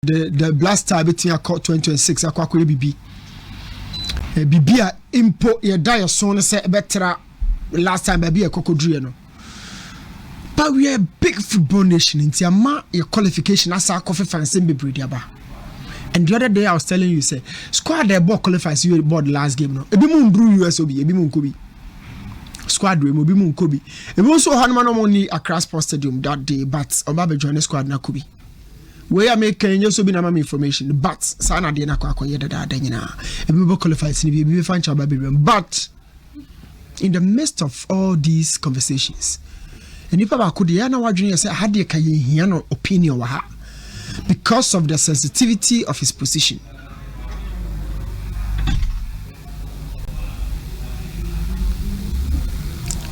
the blaster between 2026 akwa bibi bibia impo ye die so no say better last time baby ekokodrie no. But we are a big football nation in Tiama, your qualification as a coffee fan same be aba. And the other day I was telling you, say, squad the ball qualifies you board last game. No, ebi mun drew USOB, ebi mun kobi. Squad we ebi mun kobi. Ebi also had man only Accra Sports Stadium that day, but Obabe join the squad na kobi. We are making you so be na information, but sana de na kwa yeda da nyina. Ebi ball qualifies ni ebi fan cha baby. But in the midst of all these conversations, and if I could yana wadwin say had ye kan hia no opinion wa ha because of the sensitivity of his position.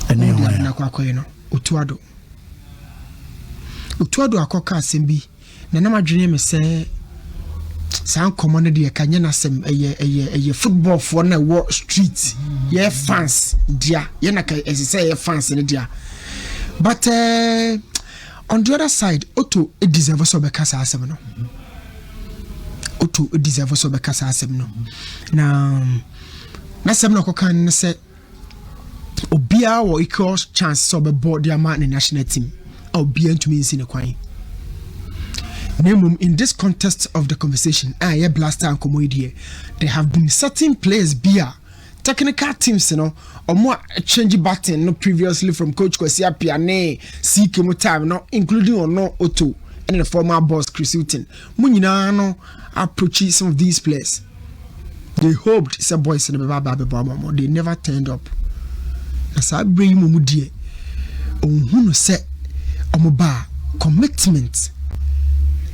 And na kwa you know Utuado akoka asembi na na madwene me say san common de kan na sem eye football for na war street ye fans dia ye na kan say ye fans ne dia. But on the other side, Otto it deserves so bekasa asem no. Otto it deserves so bekasa asem no. Na sem no kokan say obia wo equal chance so be board their man in the national team. Obia to me in the kwan. In this context of the conversation, blaster and comedy, there have been certain players technical teams, you know, or more change button no previously from Coach Kwasia Piane, CK time, no, including or no Otto and the former boss Chris Hilton. Munina no approach some of these players. They hoped some boys in the Baba, they never turned up. As I bring Mumudie, who say Omoba commitment,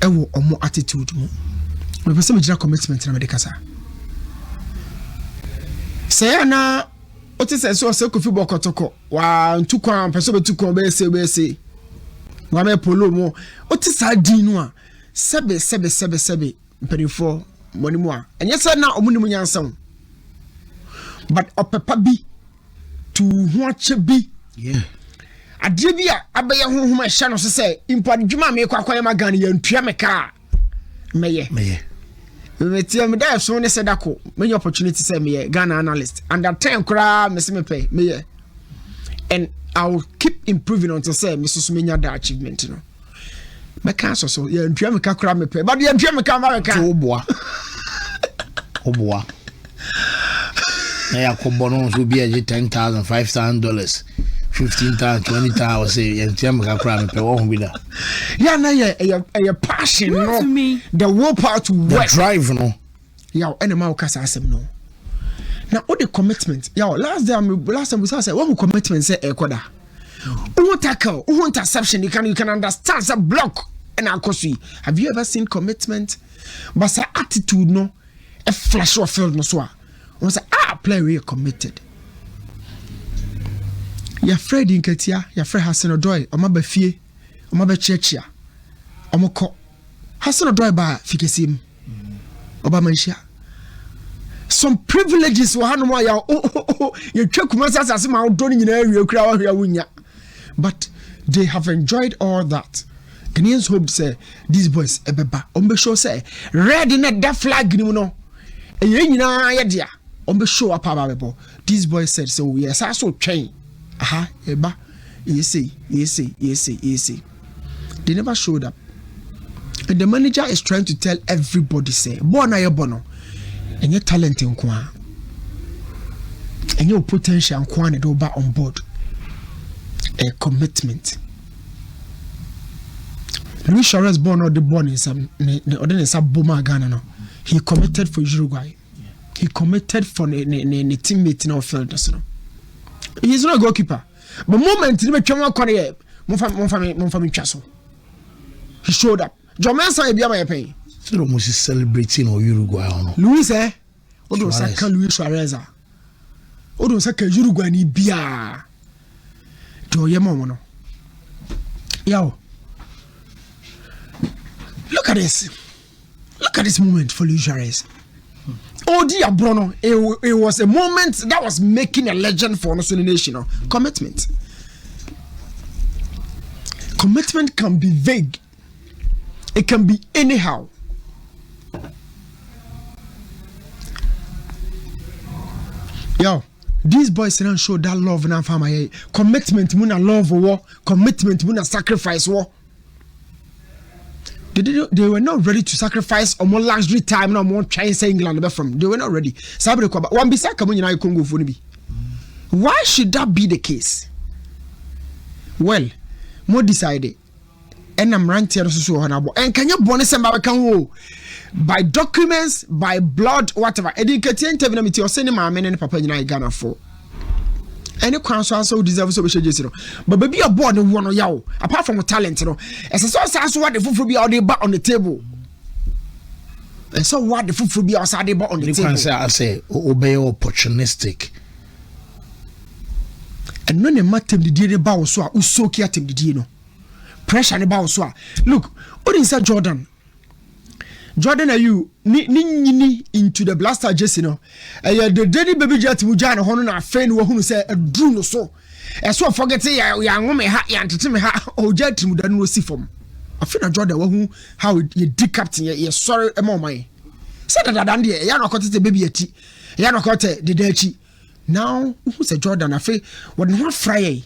or more attitude. My person commitment in America. Say na oti say so kofi Win-Kotoko wa ntukwan peso betukwan be say wa me polo mo oti sa din no a sebe mperifo moni mo a enye say na omunimu nyansam but opepa bi to ho ache bi ade bi a abaye honhom a hya no so say impadwuma me kwakwan ma gan ya ntua me ka meye me die so ne sedako many opportunity say me Ghana analyst and that time kra me se me pay me and I will keep improving until say me so menya that achievement no me can so ya ntua me ka kra me pay but ya ntua me ka ma ka oboa na ya ko bono so bi aje $10,000 $5,000 $15,000 $20,000 say ya ntua me ka kra me pay wo hu bi da ya na ya passion no the willpower to work the drive no ya any ma ukasa asem no na all the commitment ya last time we say one commitment say ekoda who tackle who interception you can understand the block and akosi. Have you ever seen commitment but say attitude no a flash of field no so one say player we committed. Ya Fred Nketia ya Fred Hassan Odoy omaba fie omaba chechia omoko Hassan Odoy ba fikesim obama nshia some privileges wa hanu ya you twa kumasa asase ma odo ni nyina awie kura wa hia wunya but they have enjoyed all that. Ghanaians hope say these boys ebeba ombe show say red in that flag ni no eye nyina ye dia ombe show up ababo. These boys said so yes I so train eba yes. They never showed up. And the manager is trying to tell everybody say bona ye bono and your talent in kwa and your potential and kwa do ba on board a commitment. Luis Suarez born or the born in some Boma Ghana no. He committed for Uruguay. He committed for the teammate in our field. He's not a goalkeeper. But moment he showed up. Jomansa ebia my pay. So almost celebrating or Uruguay no. Luis Odo saka Luis Suarez. Odo saka Uruguay ni bia. Do yemo no. Yo. Look at this. Look at this moment for Luis Suarez. Oh dear Bruno, it was a moment that was making a legend for national nation. Commitment. Commitment can be vague. It can be anyhow. Yo, these boys don't show that love na family. Commitment muna love war, commitment muna sacrifice war. They were not ready to sacrifice or more luxury time no more trying say England from. They were not ready. Sabre kwa one bisa come you Congo for be. Why should that be the case? Well, more decided. And I'm ranting so honorable. And can you bonus and can by documents, by blood, whatever. Educating interview or sending my men and papa in Ghana for. Any council also deserves so much. But baby, you're born in one of you, apart from talent, you know. As a source, what the food will be out there on the table. And so, what the food will be outside the on the table. I say, obey opportunistic. And none of matter the dear about so, who so care the dino. Pressure about so. Look, what is that Jordan? Jordan, are you ni into the blaster just you know? The daddy baby jet mujana honor friend who say a drew so. And so forget young woman ha and ha or jet mudan no see from. I feel Jordan who how you dig captain ye sorry a my. Said that Dandy, Yano caught the baby at Yano caught the dirty. Now who's a Jordan? I feel what not Friday.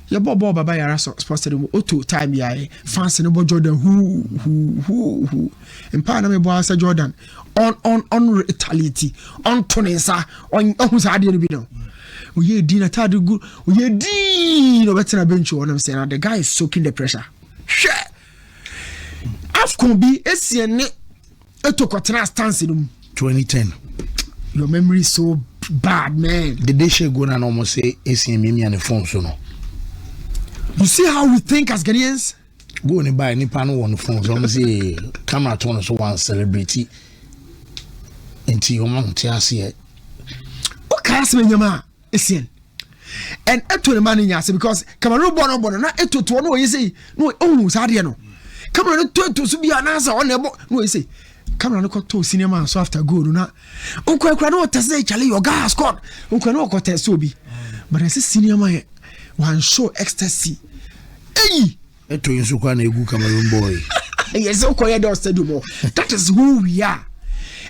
Your Bob Baba Yara supposed to do time ya fancy about Jordan who in Panama boy Jordan on retaliate on Tonesa on who's had you know. We dinner tad good we no better bench what I'm saying the guy is soaking the pressure. Share AFCON be SCN took a stance in 2010. Your memory is so bad, man. The day she go and almost say SCN Mimi and the phone so no. You see how we think as Ghanaians? Go and buy any panel on the phone. So I'm say camera turn so one celebrity into your mom TRC. What can I say, Yama? Listen. And to the man in Yasa because Cameroon born not to no you say no almost Hadiano. Cameroon to be an answer on the no you say Cameroon got to cinema so after good not Uncle Crano to say Charlie your gas squad Uncle no got so be. But I say cinema one show ecstasy. Hey! Eto yinsuka na egu Cameroon boy. Yes, that is who we are.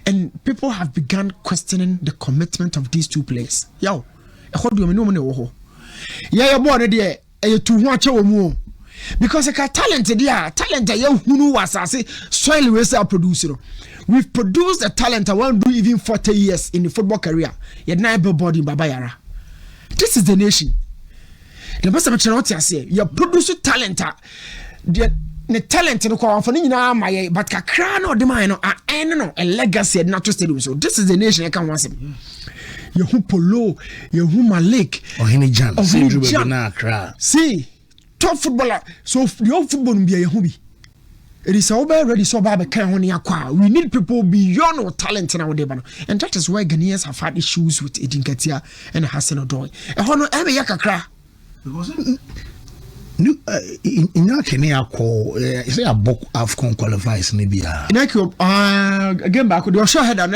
And people have begun questioning the commitment of these two players. Yo, how do you know? Yeah, you're born there. You to watch your move. Because a talented, who was I say, soil we say producer. We've produced a talent I won't do even 40 years in the football career. Yet never body Babayara. This is the nation. The best of what you say, you produce talent. The talent no kwa for nyina my but kakra no de man no a legacy not to stadium. So this is the nation I can want him. You who polo, you who Malik or Henny Jan, see top footballer. So your football be a hobby. It is already so bad. We need people beyond our talent in our day, and that is why Ghanaians have had issues with Edin Ketia and Hassan Odoi. And hono ebe yakakra. Because in your Kenya call, is there a book AFCON qualifies maybe? Again back with your show head and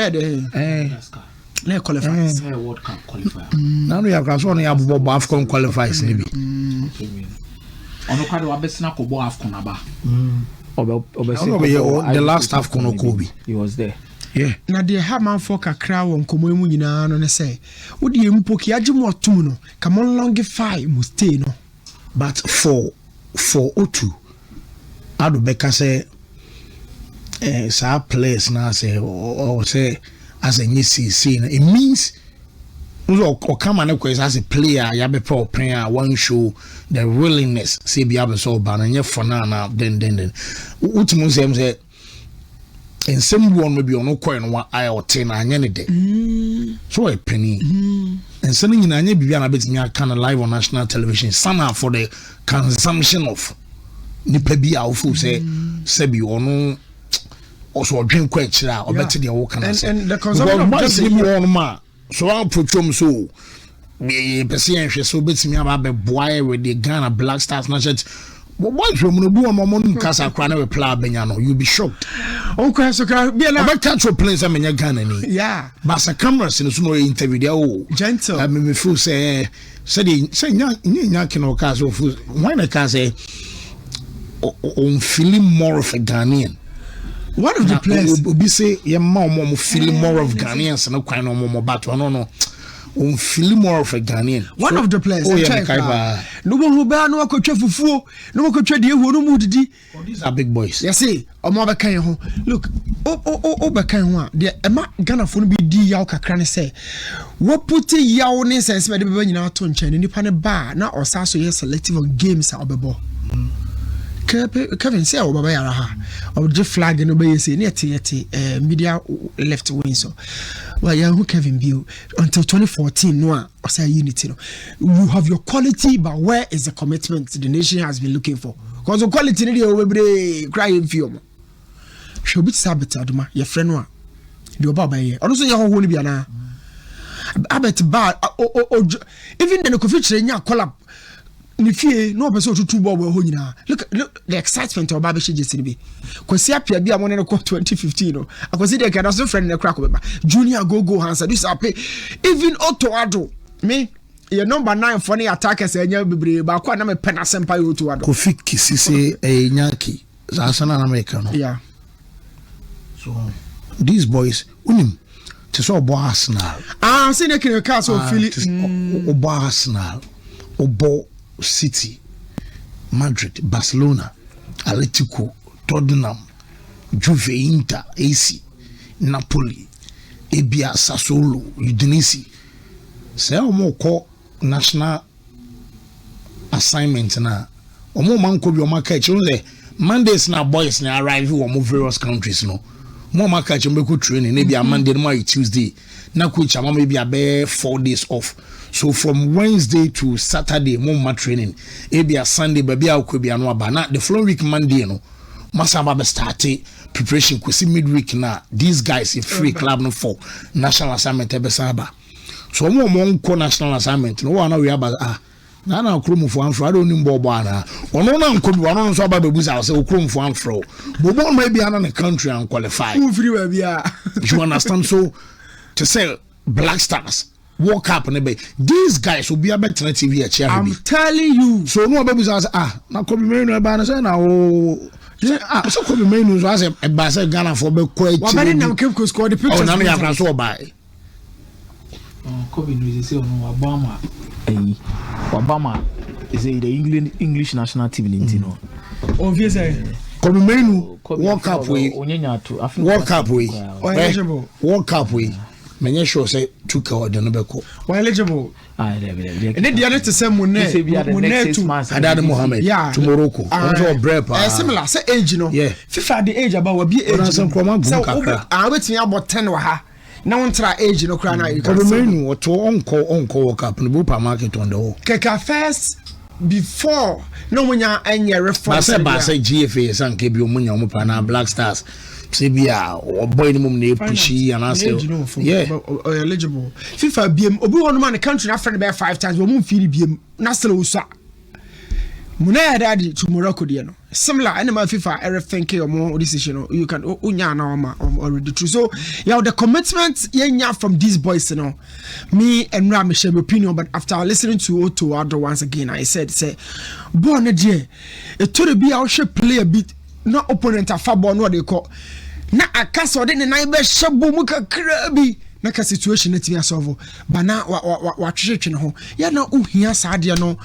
let qualifies. World Cup qualifier. Now we have only AFCON qualifies maybe. On the card, Abesna Kobo AFCON aba. The last AFCON Kobe. He was there. Yeah. Now they have man for kakra won komo emu nyina no say. Wo de mpoki agemo atum no. Come on long 5 must stay no. But for O2, I do better say, some players now say or say as a new season. It means or come and as a player, you have a player one show the willingness. Say be able so ban and yet for now then. Ultimate say. And some one will be on no coin 1 eye or 10 any day. So a penny. And sending in any Biana bit me kind of live on national television. Somehow for the consumption of Nipebi Alfu say Sebi or no also drink quite or better the whole kind of and the consumption of just ma. So I'll put so be percent so bits me about the boy with the Ghana Black Stars not yet. What you want to do a moment casa crana reply Benyano, you'll be shocked. Okay, so be a catch your place. I mean, Ghana. Yeah, but a cameras in no interview. Oh, gentle. I mean, fool say, Yakin or Castle, when I can say, on feeling more of a Ghanaian. One of the players be say, your mom feeling more of Ghanaians and no kind of more battle. No. on feel more of a Ghanaian. One of the players. Oh yeah, no one who bear no coach fufu, no coach the who no mood. These are big boys. Yes, see, or more back. Look, back one. The Emma Ghana for be di yaw kakran say. What put a yawness sense by the baby in our tone chain in the panel bar now or so yes selective on games out of ball. Kevin say baba yara ha or just flag no be say near media left wing so well yeah who Kevin Bill until 2014 no or say unity no you have your quality but where is the commitment the nation has been looking for because the quality need you crying film should be sabit aduma your friend one the baba here also your who ni bia na abet bar even the coffee nya collab Nifie no person to two ball ho nyina look the excitement of Baba Shiji be kwasi apia bia mo ne ko 2015 no akwasi de kana so friend ne crack beba junior go hansa this ape even Otoado me your number 9 for the attackers enya bebre ba kwa na me pena sempa yo Otoado Kofi Kisise Nyaki Zasana America no yeah so these boys unim te so obo Arsenal see ne kin ka so feel obo Arsenal obo City, Madrid, Barcelona, Atletico, Tottenham, Juve, Inter, AC, Napoli, Ebia, Sassuolo, Udinese. Say omo ko national assignment na. Omo man ko bi omo ka che Mondays na boys na arrive omo various countries no. Mo ma ka che mbeko training na bi Monday na Tuesday. Na coach ama maybe about 4 days off. So from Wednesday to Saturday, more training. Ebia Sunday, baby, I could be an na the following week Monday, no. Masaba start preparation. Kusi midweek na. These guys in free club no for national assignment ebesaba. So more ko national assignment. No one we about na na okrom fo anfro. I don't know bobo ana. Ono na nko bi ono so aba bebuza say okrom fo anfro. Bobo no be ana the country and qualify. Who free we bia. You understand? So to say Black Stars walk up and be these guys will be a better TV at Cherry. I'm telling you. So no baby says now come me no ba na say na so come me no so say e ba say Ghana for be quite. What about them keep score the pictures? Oh na me ya so buy. Kobe no say no Obama is the English national team in no. Obviously. Come me no walk up we. Walk up we. Walk up we. Many sure say took out the Nobeko. Why eligible? And then the other to say Monet to Adad Mohammed to Morocco. Similar, say age, you know. Yeah. FIFA the age about what be age. So I wait me about 10 or ha. Now on try age, you know, crying out. You can or to on-call up in the Bupa market on the whole. Keka first before no one ya any reference. I say GFA and keep your money on Black Stars. Sebia or boy the mum ne pushy and I say yeah eligible FIFA BM obi one man the country na friend be 5 times we mum feel BM na still usa muna daddy to Morocco there no similar animal FIFA everything or more decision you can unya na ma already true so yeah the commitment yenya from these boys you know me and Ram share my opinion but after listening to Otoado once again I said say boy na there it to be our should play a bit no opponent afa ball no they call na akasa de ne nan be hyebo mu kakra bi na ka situation na timi asolve ba na wa twetwe no ho ya na ohia saade no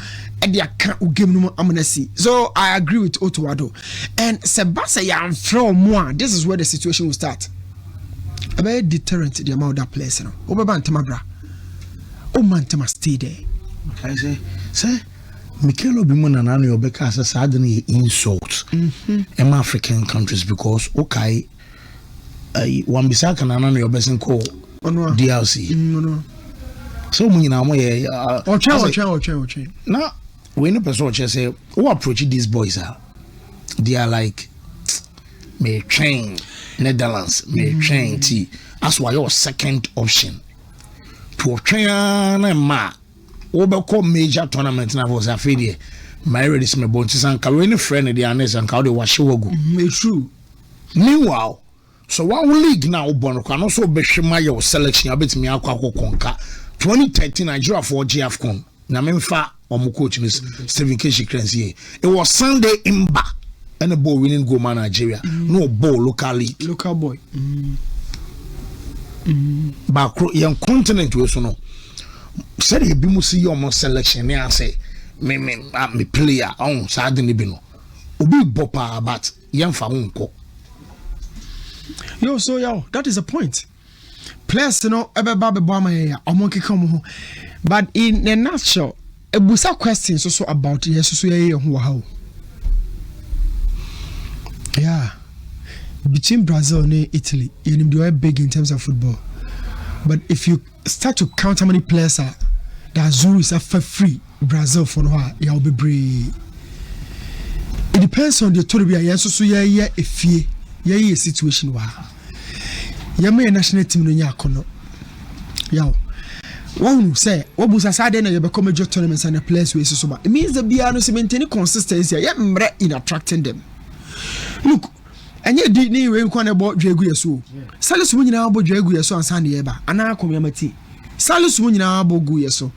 e de aka ugem no amanasi so I agree with Otoado and Sebasa ya from this is where the situation will start a very deterrent the amount that place no obeba ntama bra o man ntama stay there I say Mikel Obimuna na no obeka as sadly insult in African countries because okay one bisaka na no obesin call DLC no so mun na mo ye oche na we no person say who approach these boys they are like may train Netherlands may train T as why your second option to train na ma Obeko major tournament na was afedie my ready some bontis and Kareni friend the anes and how they wash wogu true meanwhile so one league now born can also be your selection abet me akwa konka 2013 Nigeria for GAFCON na memfa omo coach is Stephen Keshi Krenzie it was Sunday Imba and a ball winning goal man Nigeria no ball local boy back young continent we so no said he be musi your selection ne say me player on side ni bi no obi bopa but yemfa wonko yo that is a point. Players no ebeba be boama ya omonke come ho, but in a nutshell ebusa questions so about yes so ye ho how. Yeah, between Brazil and Italy, they are big in terms of football. But if you start to count how many players are that Zuru is for free, Brazil for no, you will be brave. It depends on the authority. Yes, so yeah, if yeah, situation wa. Yeah, my national team no nyakono. Yeah. One say, what was a side you become major tournaments and the players we so it means the Biano to maintain consistency. Yeah, in attracting them. Look, and yet did ni we kwan about Dragu yeso. Salisu mu nyina abo Dragu yeso ansa ne yeba. Ana AKOMEAH-5. Salisu mu nyina abo gu yeso.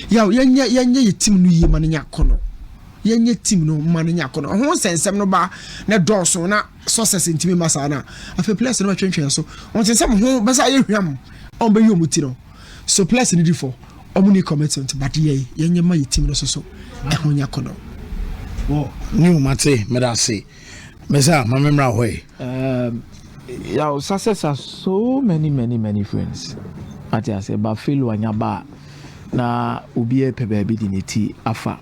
Ya yenye team no yie mane nyakono. Yenye team no mane nyakono. Ho sensem no ba na dɔso na success ntimi masa na. Afa players no twentwen so. On sensem ho besa ye hwam. On be yomuti no. So players need for omuni commitment but yenye ma team no so. Ho nyakono. Wo, new mate me da say. Mesa, my memory way. Yeah, success has so many friends. Ati I say, but feel wanyaba na ubiye pebe diniti afa.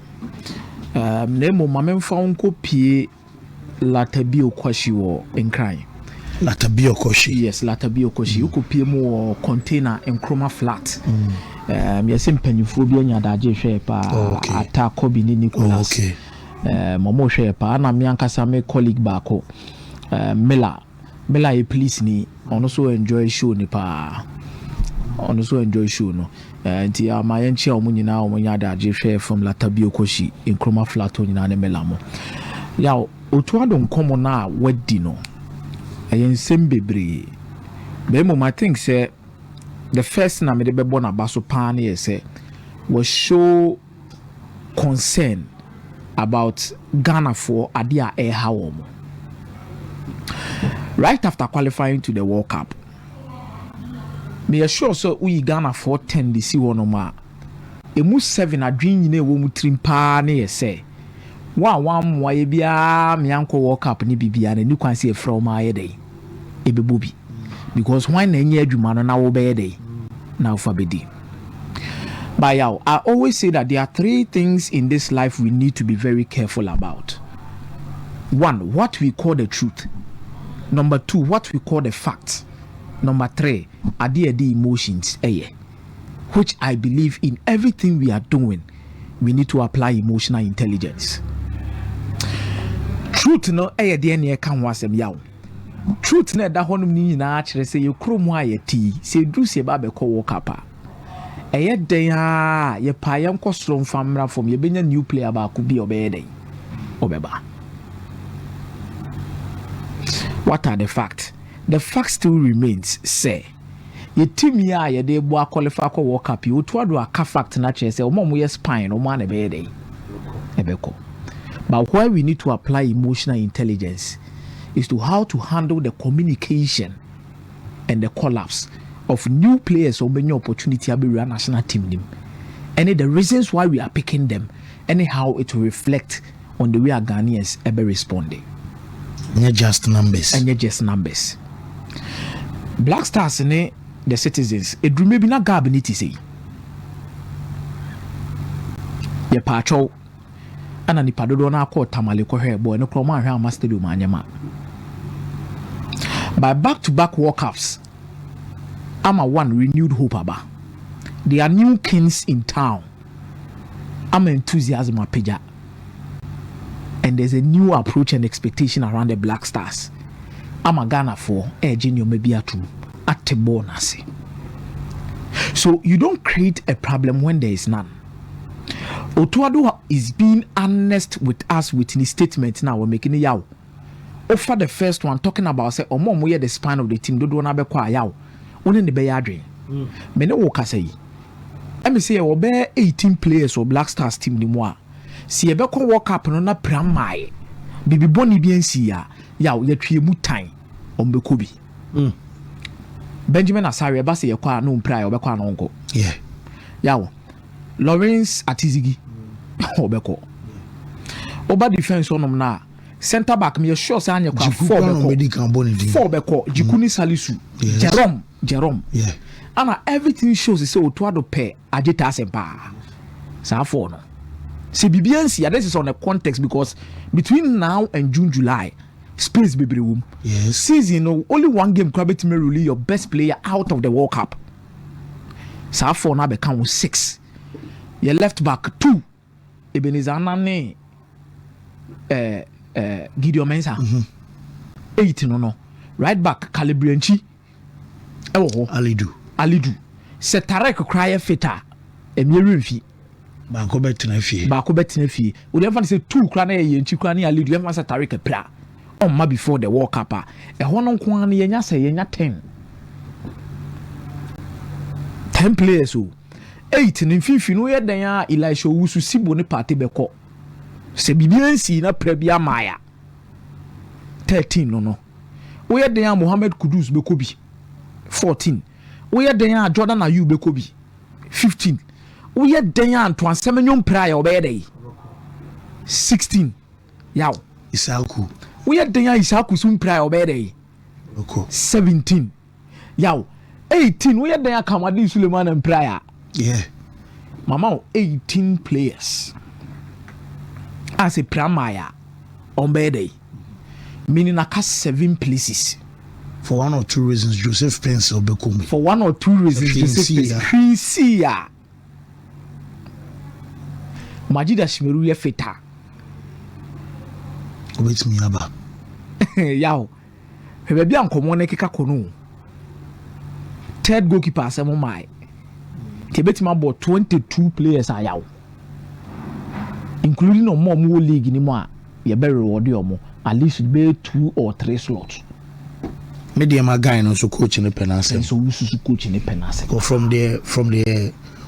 Nemo mamem found copy Latabio Koshi wo in crying. Latabio Koshi. Yes, Latabio Koshi. You could pay more container and chroma flat. Yes, in penufobia nyadaje shepa ata kobi ni Nicholas. Okay. Momo shepa na miankasa me colleague bako Mela e police ni also enjoy show ni pa also enjoy show no nti amayenche omunyina omunyada je from Latabio Koshi in chroma flat onyina ne Mela mo ya otuado nkomo na wadi no ensem bebre be mo I think say the first na me de bebo na baso pan ye say was show concern about Ghana for Adia Air Hawom. Right after qualifying to the World Cup, me assure so we Ghana for 10 this one ma. Emu 7 a dream ne wo mu trimpa ne say. One why bia me anko World Cup ni bibia na ni kwan se from my day. Ebe bobi. Because when na nye adwuma no na wo be day. Now for bedi. But yeah, I always say that there are 3 things in this life we need to be very careful about. 1, what we call the truth. Number 2, what we call the facts. Number 3, are the emotions. Which I believe in everything we are doing, we need to apply emotional intelligence. Truth no the near can wasem yaw. Truth no da honum ni na akere say you krom wa ye ti say du se ba be ko World Cup. Eye den a ye pa ye nkosoro mfamra from ye benya new player ba ku bi obeye den obeba. What are the facts? The fact still remains say ye team ya ye de bo qualify ko World Cup you to do aka fact na che say omo ye spine omo na be den ebeko. But where we need to apply emotional intelligence is to how to handle the communication and the collapse of new players or many opportunity to be run national team. And the reasons why we are picking them, anyhow it will reflect on the way our Ghanaians ever responding. And just numbers. And just numbers. Black Stars and the citizens, it may be not garbinity say. Ye patrol and an ipadona called Tamaliko hair boy no chroma hair master do manyama. By back-to-back World Cups, I'm a one renewed hope about. There are new kings in town. I'm enthusiasm apeja. And there's a new approach and expectation around the Black Stars. I'm a Ghana for edging your maybe at the bonus. So you don't create a problem when there is none. Otuado is being honest with us with his statement now. We're making it yaw. Offer the first one talking about say omo mo ye the spine of the team do na be kwa yaw. One in the bay adwin. Me no woka say. Let me say we be 18 players or Black Stars team ni mo a. Si e be ko World Cup no na pram mai. Bibi boni bi ansi ya. Yaw ye twie mu tan. Ombe ko bi. Benjamin Asare ba say ye kwa no mpra ye be kwa no nko. Yeah. Yaw. Lawrence Atizigi obeko oba defense onom na center back me sure say anya kwa 4 beko Jikuni Salisu Jerome yeah and everything shows say Otuado pair agita asempa sa 4 no say bibiansi this is on a context because between now and June July space bebre wom yes season no only one game crabet me rule your best player out of the World Cup sa 4 na become 6 your left back 2 Ebenezer Nane Gideon Mensah 8 no right back Calibrianchi Alidu Setarek cry fita Emirunfi Bako betina fie we never say 2 cry na yenchi cry na Alidu never say Setarek pra on ma before the World Cup e ho no nko an yenya say yenya 10 players o 8 in fifi no ye dan a Elisha Owusu Sibo ne party beko se bibiansi na prebia maya 13 no we ye dan a Mohammed Kudus beko bi 14 we ye dan a Jordan Ayew beko bi 15 we ye dan a Antoine Semenyo Praia obeye dey 16 yaw Isaku we ye dan a Isaku Sum Praia obeye dey 17 yaw 18 we ye dan a Kamadi Suleiman Praia yeah mama 18 players as a Pramaya on bed meaning I cast 7 places for 1 or 2 reasons Joseph Pencil Bekumi for 1 or 2 reasons Joseph Pencil Majida Shmeru ye feta wait me aba yaw baby ankomo na keka kono third goalkeeper asemo mai Tebeti about 22 players are yaw including no more league ni mo a ye be reward you at least be 2 or 3 slots medium guy no so coach in the penance so we so coach in the penance go from there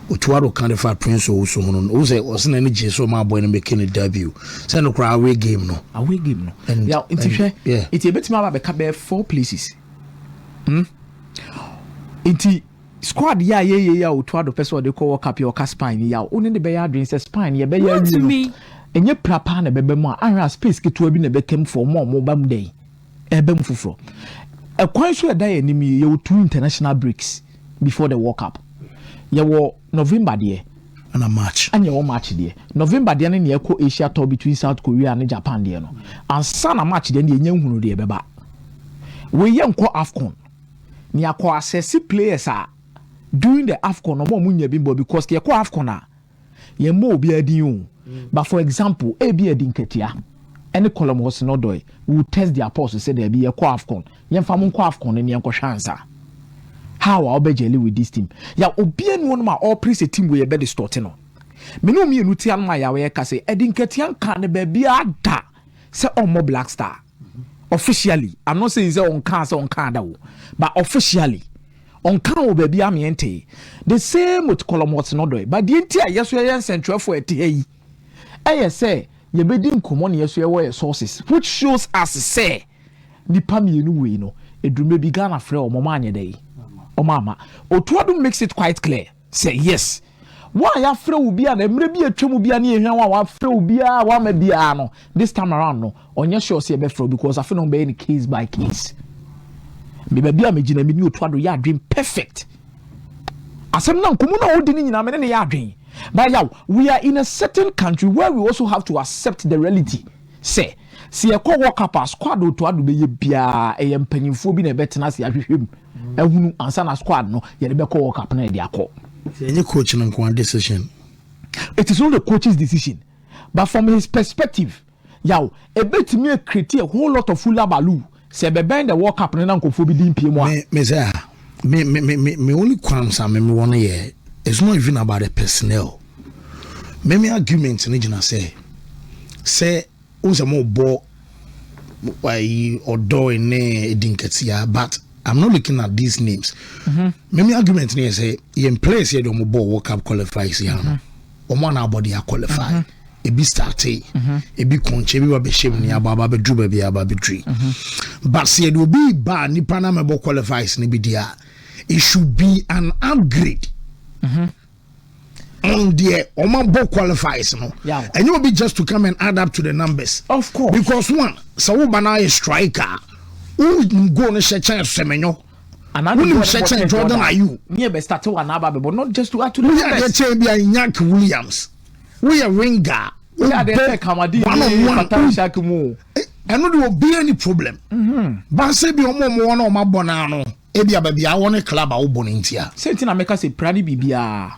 Otuado kind of Prince also no say was na energy so my boy no make any debut say no cry away game no yeah it beti ma ba be 4 places squad ya Otuado person dey call work up your spine ya only the be ya dream say spine ye be ya you enye prapa na bebe mu a space keto bi na be kem for mo bam dey ebem fufuro e kwan so eda ya nim ye 2 international breaks before the World Cup ye wo November there and a match and your match there November there na ye ko Asia tour between South Korea and Japan there no and sana match there ye nhunu there beba we ye nko AFCON ni akọ assess players during the AFCON no mo munya bimbo because ye ko AFCON ye mo obi adin o but for example ebi adin ketia any column was no doy we test their pulse say there be ye ko AFCON ye mfa mo ko AFCON ni enko hwansa how I obejeli with this team ya obi anu no ma all preset team we be the start no me no mi enu ti an ma ya we ka say adin ketia kan ne ba bia da say on mo Black Star officially I'm not saying say on can da wo but officially on can baby amiente the same with column what's not doing but the entire yes we are central for it hey say ye be din komo na yes we sources which shows us say nipa mienu we no edume bi Ghana frɛ o mama anye dey o mama Otuado makes it quite clear say yes why ya frɛ obi a na mre bi atwam bi a na ehwan wa frɛ obi a wa ma bi a no this time around no onye sure say be frɛ because I feel no be in case by case me baby a me gina me ni Otuado ya dream perfect asem na nkomu na odi ni nyina me ne ya dream but now we are in a certain country where we also have to accept the reality say si e ko work up squad Otuado be ye bia e ye mpanyimfo bi na betena se ahwehwem ehunu ansa na squad no ye be ko work up na e de akọ any coach no one decision it is not the coach's decision but from his perspective yaw e betimi create a whole lot of full balu say be bend the World Cup na nkofo bi din pie mu a me say me only qualms am me one year it's not even about the personnel me argument ni gina say mo bo why odo ene edinketia but I'm not looking at these names. Me argument ni say in place here mo bo World Cup qualifies ya no omo na body ya qualify e bi start e bi konche bi wa be shem ni aba be dru ba bi aba be dri but say do be ba ni pana me bo qualifies ni bi dia it should be an upgrade on the Omabo qualifies, no. Yeah. And you will be just to come and add up to the numbers. Of course. Because one, so Bana is striker. Who go on a chance Semenyo? And I don't Jordan are you? Near best start one but not just to add to the we are the Yank Williams. We are Ringer. We are the Kamadi. And no will be any problem. But say be one of my bonano. Ebia baby, I want a club out bonintia. Something I make us a prani bibia.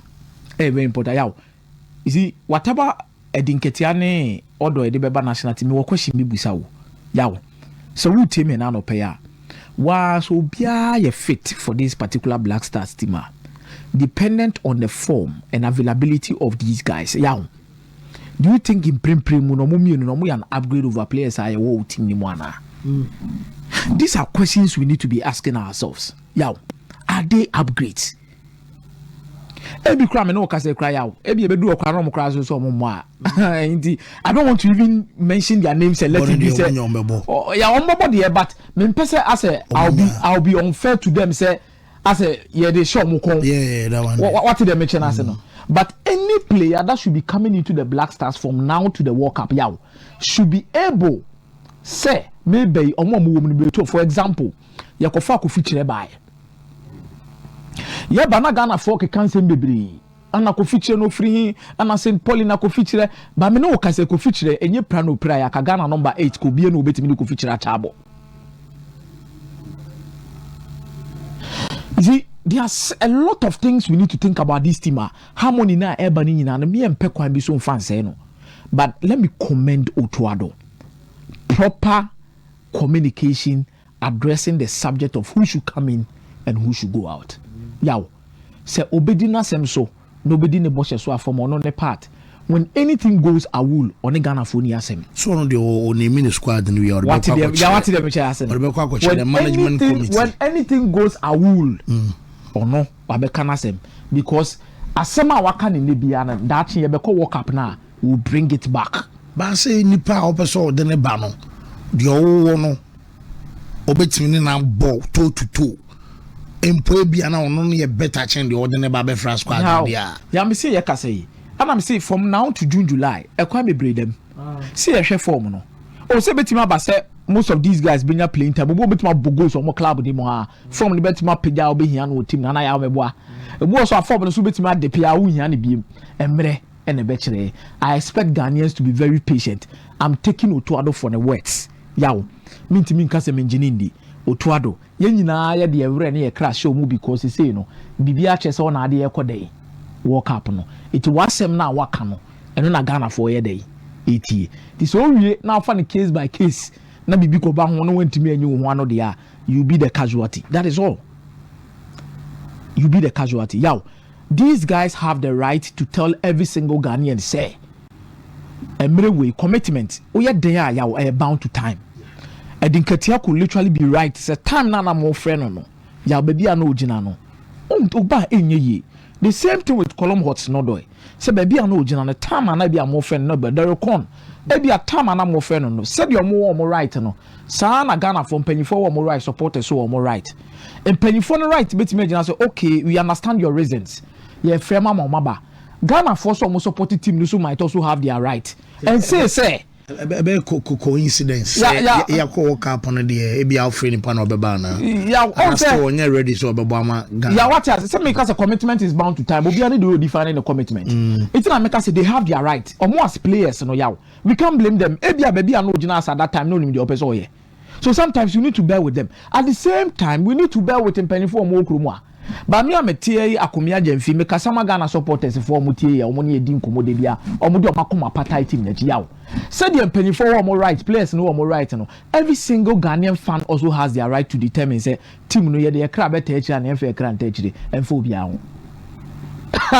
Very important. Yow. You see, whatever a dinketiane or do a debeba national team, we question me busau. Yow. So we team and no pay. Was will be a fit for this particular Black Stars team. Dependent on the form and availability of these guys. Yow. Do you think in prim an upgrade over players are a whole team Nimwana? These are questions we need to be asking ourselves. Yow, are they upgrades? Every crime no can say cry out. Every do a crime cries so more. I don't want to even mention their names and let it be said. Oh, yeah, on my body, but men person I say I'll be unfair to them. Say I say yeah they show more. Yeah, that one. What did they mention? I say no. But any player that should be coming into the Black Stars from now to the World Cup, yow, should be able, say, maybe for example, Yakofa could feature by. Yeah, Banagana for cancer baby. And I could feature no free, and I send Paulina could feature, but me no can say could feature, and your prano prayer, Kagana number 8 could be no better me could feature a table. See, there's a lot of things we need to think about this team. Harmony na ebani na me and Pekwan be so fancy no. But let me commend Otuado. Proper communication addressing the subject of who should come in and who should go out. Yow, say obedina sem so, nobody ne boss so from on the part. When anything goes a wool on a Ghana phone yasem. So on the name squad and we are what the management committee. When anything goes a wool or no, because as some wakan in Libya that you World Cup now will bring it back. But I say nipa opeso the nebano. The old no obetini na ball toe to toe. Empo bia na only a better chance the ordinary babe France squad there. Ya me say yakase. And I'm saying from now to June, July, I can't breed them. See a chef form no. Oh, say betima ba say most of these guys been playing time. But betima bogos or more club de mo from the betima peja obe here no team na na ya meboa. E bo so afọ no so betima de pia wo hia ne biem. Emre and a bechere. I expect Ghanaians to be very patient. I'm taking Otuado for the words. Yaw. Mintimi nka se menjinindi. Otuado. Yen nyina ya de evre na ye crash show mu because he say no. Bibia chese ona ade ye kodai. World Cup no. It was sem na waka no. Eno na Ghana for ye day. Eti. This all we now find case by case. Na bibi ko ba ho no wantimi anyi ho ano de a you be the casualty. That is all. You be the casualty. Yow. These guys have the right to tell every single Ghanaian say emrewe commitment. Oya there yow bound to time. Edinketia could literally be right. It's a time na more friend no. Yow baby a no ojina no. Oba enye ye. The same thing with Column Hots no doy. Say baby I know the time and I be a more friend no but there con. Maybe a time and I'm more friend no. Said you're more right no. Sana Ghana from penny for more right supporters so more right. And penny for the right bet me say okay we understand your reasons. Yeah frame mama. Ghana for some supported team so might also have their right. And say coincidence. Yeah, World Cup on the ABL free panel bebana. Yeah, also when you're ready so bebama. Yeah, what else? Some because a commitment is bound to time. But we are do defining the commitment. It's not make us say they have their right. Or more as players, no yaw. We can't blame them. Baby I know Jonas at that time no need the opposite here. So sometimes you need to bear with them. At the same time, we need to bear with them penny for more krumwa. But me am AKOMEAH-5 make some Ghana supporters for mutie or money din komode bia or mudi omakoma party team na yaw. Said the penny for more right players no more right no. Every single Ghanaian fan also has their right to determine say team no ye dey kra beta echi na enfe kra nta and for bia ho.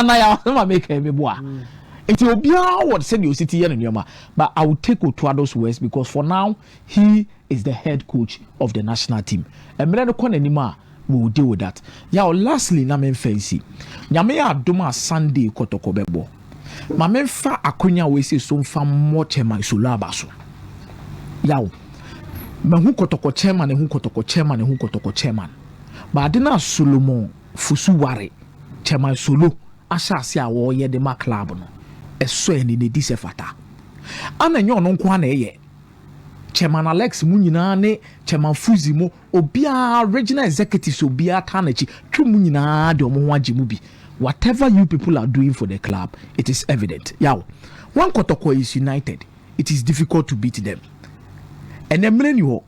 Na ya ma make me boa. It will be what said you city here in Yoma, but I will take Otuado's words because for now he is the head coach of the national team. And me no kon anima we will deal with that. Yaw lastly na men fancy. Nyame ya adoma Sunday Kotoko bebo. Ma men fa akonya we say so fa mo chairman Sulaba so. Yaw. Me hu Kotoko chairman, hu Kotoko chairman, hu Kotoko chairman. Ba adina Solomon Fusuware chairman Solo ashase a wo ye de ma club no eso eni ne di se fata ana nyo no nko ana ye Chairman Alex mu nyina ne Chairman Fuzi mu obia regional executives obia tanachi twu mu nyina de omo ho age mu bi whatever you people are doing for the club it is evident yaw Win-Kotoko is united it is difficult to beat them and emre ni ho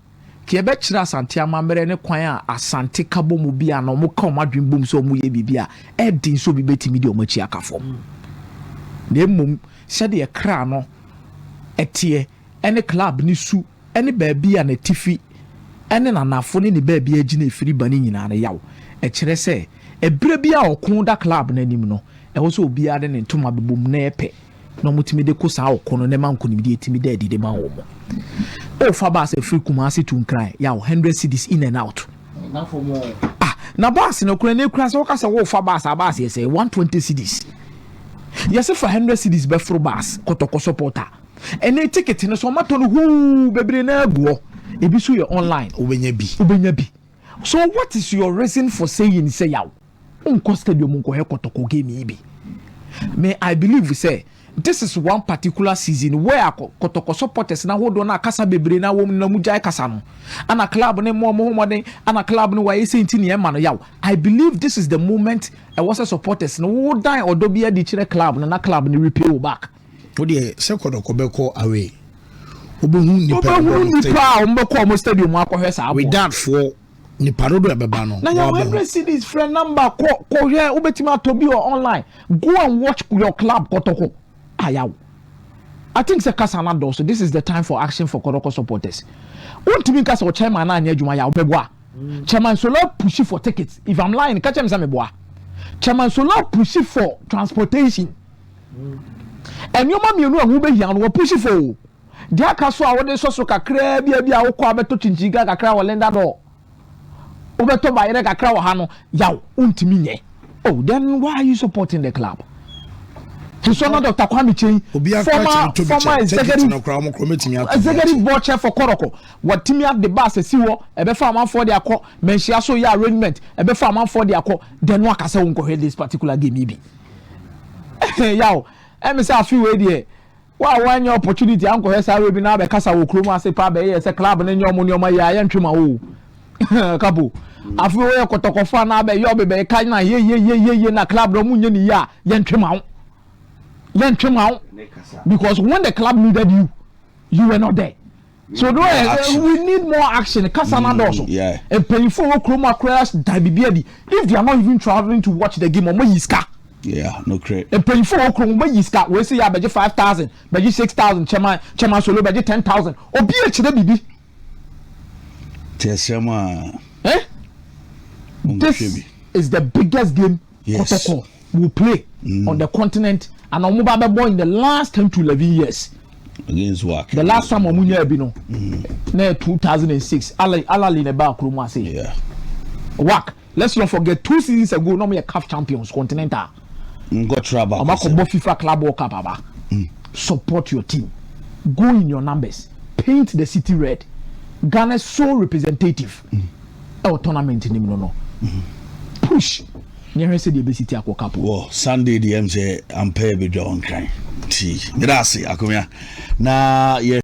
ke ebe kira asante amamere ne kwan a asante kabo mu bia na omo ka omadwen bom so omo ye bibia edin so bi betimi de omo chi akafom na mum se de kra no etie ene club ni su ene baabi a na tifi ene nanafo ne baabi agina efiri bani nyina na yaw e kire se ebire bia okun da club na nim no e wo so obi ade ne ntoma bebom na epe na mutimi de kosa okun no ne manko ne etimi de adi de ma wo mo o fa ba se free Kumasi to nkran yaw 100 cedis in and out na for mo na boss no kura ne kura se wo ka se wo fa ba sa ba se 120 cedis yes for 100 cedis be fro bass Kotoko supporter ene ticket no so mato no hu bebre na aguo ebi so you online ubenya bi so what is your reason for saying say yaw unko stadium unko he Kotoko game bi me I believe say this is one particular season where Kotoko supporters na hodo na kasa bebre na wo na mujai kasa no ana club ne mo den ana club no wa yesenti ne ma no yaw I believe this is the moment was supporters no wo dan odo bia di kire club na club ni repay wo back o de se Kotoko be ko away obehu nipa ombeko mo stadium akọhwe sa with that for nipa do e beba no na your 100 cedis friend number ko hwe obetima atobi online go and watch your club Kotoko ayaw I think say Kasana do so this is the time for action for Kotoko supporters untimi kasa o chairman na anya adwuma ya obeboa chairman Solo push for tickets if I'm lying catch him say meboa chairman Solo push for transportation and your mama you know be here no push for dia kaso a wode so kakra bia wo kwa beto chinchiga kakra wo lenda do obeto bayere kakra wo ha no yaw untimi nye oh then why are you supporting the club? His son Dr. Kwame Chei, former executive board chair for Kotoko. What Timmy at the bus a siwo, a befa for the acco, mention so ya arrangement, a befa for the acco, then what I won't go ahead this particular game maybe. Yow, MSA few way wow, when your opportunity, Uncle Hessa will be now because I will Kruma say Pabe as a club and your money on my eye and trim a couple. I feel where Kotoko fan abe yobe be kaina ye na club no munye ya yen trim out. Because when the club needed you, you were not there. So we need more action. Yeah. And paying for Chroma crash, if they are not even traveling to watch the game, yeah, no credit. And paying for Chroma, we say, I bet you 5,000, bet you 6,000, Chairman Solo, bet you 10,000, or be a chidabi. This is the biggest game Kotoko will play on the continent. And Omuba boy in the last 10 to 11 years. Against work. The last time Omunya Bino. Ne 2006. Alali neba Kruma say. Yeah. Work. Let's not forget 2 seasons ago, no me a CAF champions continental. Got trouble. Amako FIFA Club World Cup aba. Support your team. Go in your numbers. Paint the city red. Ghana is so representative. Our tournament in no. Push. Nyere se de besiti akokapo. Wo Sunday the MC ampere be John kan. Ti. Grazie akomea. Na ye